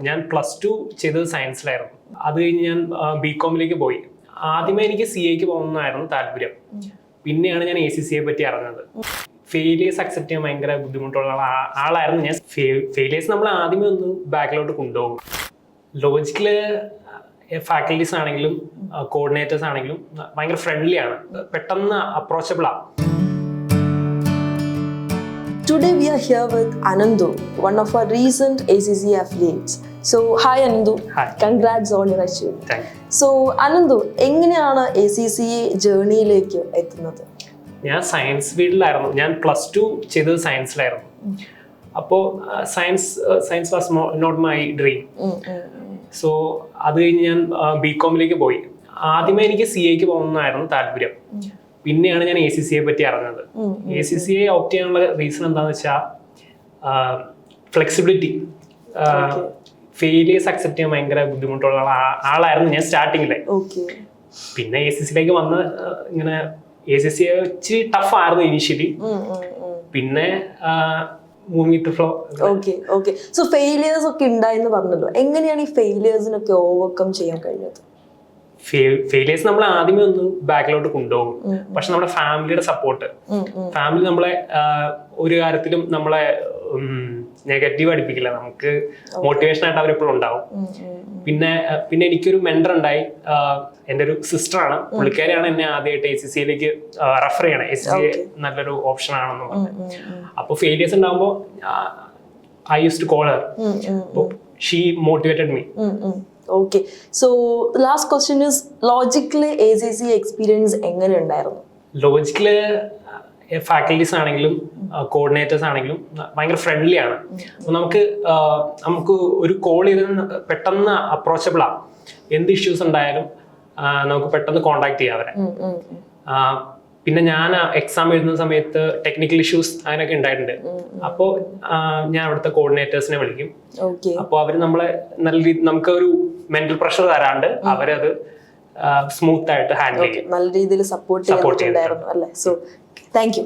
ഞാൻ +2 ചെയ്തത് സയൻസിലായിരുന്നു. അത് കഴിഞ്ഞ് ഞാൻ ബികോമിലേക്ക് പോയി. ആദ്യമേ എനിക്ക് CA പോകുന്നതായിരുന്നു താല്പര്യം. പിന്നെയാണ് ഞാൻ ACCA പറ്റി അറിഞ്ഞത്. ഫെയിലിയേഴ്സ് അക്സെപ്റ്റ് ചെയ്യാൻ ഭയങ്കര ബുദ്ധിമുട്ടുള്ള ആളായിരുന്നു ഞാൻ. ഫെയിലിയേഴ്സ് നമ്മൾ ആദ്യമേ ഒന്ന് ബാക്കിലോട്ട് കൊണ്ടുപോകും. ലോജിക്കല് ഫാക്കൽറ്റീസ് ആണെങ്കിലും കോർഡിനേറ്റേഴ്സ് ആണെങ്കിലും ഭയങ്കര ഫ്രണ്ട്ലി ആണ്, പെട്ടെന്ന് അപ്രോച്ചബിൾ ആണ്. Today we are here with Anandu, one of our recent ACC affiliates. So hi Anandu. Hi. Congrats on your achievement. Thank you. So Anandu, എങ്ങനെയാണ് ACCA ജേർണിയിലേക്ക് എത്തുന്നത്? ഞാൻ സയൻസ് ഫീൽഡിലായിരുന്നു. ഞാൻ +2 ചെയ്തത് സയൻസിലായിരുന്നു. അപ്പോൾ science was not my dream. So അത് കഴിഞ്ഞ് ഞാൻ ബികോമിലേക്ക് പോയി. ആദ്യമേ എനിക്ക് CA പോകുന്നതായിരുന്നു താല്പര്യം. പിന്നെയാണ് ഞാൻ ACCA പറ്റി അറിഞ്ഞത്. ACCA ഓപ്റ്റ് ചെയ്യാനുള്ള റീസൺ എന്താണെന്ന് വെച്ചാൽ ഫ്ലെക്സിബിലിറ്റി. ഫെയിലിയേഴ്സ് അക്സെപ്റ്റ് ചെയ്യാൻ ഭയങ്കര ബുദ്ധിമുട്ടുള്ള ആളായിരുന്നു ഞാൻ സ്റ്റാർട്ടിങ്ങിലെ. പിന്നെ ACCയിലേക്ക് വന്ന് ഇങ്ങനെ ACCA ഇച്ചിരി ടഫ് ആയിരുന്നു ഇനീഷ്യലി. പിന്നെ moving to flow. So failures ഒക്കെ ഉണ്ടായെന്ന് പറഞ്ഞല്ലോ, എങ്ങനെയാണ് ഈ ഫെയിലിയേഴ്സിനൊക്കെ ഓവർകം ചെയ്യാൻ കഴിഞ്ഞത്? ഫെയിലിയേഴ്സ് നമ്മൾ ആദ്യമേ ഒന്ന് ബാക്കിലോട്ട് കൊണ്ടുപോകും. പക്ഷെ നമ്മുടെ ഫാമിലിയുടെ സപ്പോർട്ട്, ഫാമിലി നമ്മളെ ഒരു കാര്യത്തിലും നമ്മളെ നെഗറ്റീവ് അടിപ്പിക്കില്ല. നമുക്ക് മോട്ടിവേഷൻ ആയിട്ട് അവരെപ്പോഴും ഉണ്ടാവും. പിന്നെ എനിക്കൊരു മെന്റർ ഉണ്ടായി. എൻ്റെ ഒരു സിസ്റ്ററാണ്, പുള്ളിക്കാരിയാണ് എന്നെ ആദ്യമായിട്ട് ACCയിലേക്ക് റെഫർ ചെയ്യണം. ACCA നല്ലൊരു ഓപ്ഷൻ ആണെന്ന് പറഞ്ഞു. അപ്പോൾ ഫെയിലിയേഴ്സ് ഉണ്ടാകുമ്പോൾ I used to call her. She motivated me. Okay. So the last question is, logically ACCA experience എങ്ങനെ ഉണ്ടായിരുന്നു? ലോജിക്കല് ഫാക്കൽറ്റീസ് ആണെങ്കിലും കോർഡിനേറ്റേഴ്സ് ആണെങ്കിലും ഭയങ്കര ഫ്രണ്ട്ലി ആണ്. നമുക്ക് ഒരു കോൾ ചെയ്ത് പെട്ടെന്ന് അപ്രോച്ചബിൾ ആണ്. എന്ത് ഇഷ്യൂസ് ഉണ്ടായാലും നമുക്ക് പെട്ടെന്ന് കോണ്ടാക്ട് ചെയ്യാം അവരെ. പിന്നെ ഞാൻ എക്സാം എഴുതുന്ന സമയത്ത് ടെക്നിക്കൽ ഇഷ്യൂസ് അങ്ങനെയൊക്കെ ഉണ്ടായിട്ടുണ്ട്. അപ്പോൾ ഞാൻ അവിടുത്തെ കോർഡിനേറ്റേഴ്സിനെ വിളിക്കും. അപ്പോൾ അവർ നമ്മളെ നല്ല രീതി നമുക്കൊരു മെന്റൽ പ്രഷർ തരാണ്ട് അവരത് സ്മൂത്ത് ആയിട്ട് ഹാൻഡിൽ ചെയ്യും. നല്ല രീതിയിൽ സപ്പോർട്ട് ചെയ്തിട്ടുണ്ടായിരുന്നു അല്ലേ? So thank you.